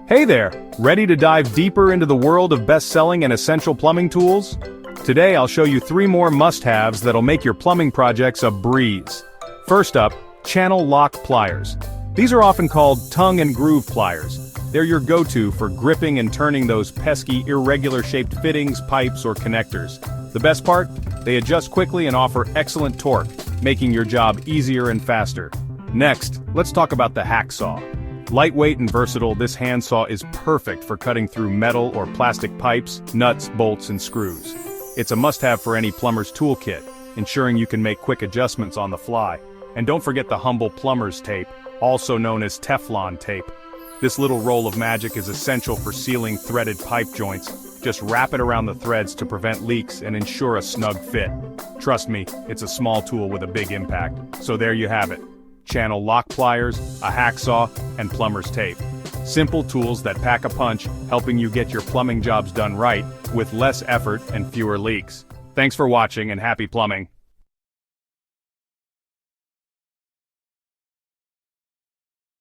Hey there, ready to dive deeper into the world of best-selling and essential plumbing tools? Today I'll show you 3 more must-haves that'll make your plumbing projects a breeze. First up, channel lock pliers. These are often called tongue and groove pliers. They're your go-to for gripping and turning those pesky, irregular-shaped fittings, pipes, or connectors. The best part? They adjust quickly and offer excellent torque, making your job easier and faster. Next, let's talk about the hacksaw. Lightweight and versatile, this handsaw is perfect for cutting through metal or plastic pipes, nuts, bolts, and screws. It's a must-have for any plumber's toolkit, ensuring you can make quick adjustments on the fly. And don't forget the humble plumber's tape, also known as Teflon tape. This little roll of magic is essential for sealing threaded pipe joints. Just wrap it around the threads to prevent leaks and ensure a snug fit. Trust me, it's a small tool with a big impact. So there you have it. Channel lock pliers, a hacksaw, and plumber's tape. Simple tools that pack a punch, helping you get your plumbing jobs done right, with less effort and fewer leaks. Thanks for watching and happy plumbing.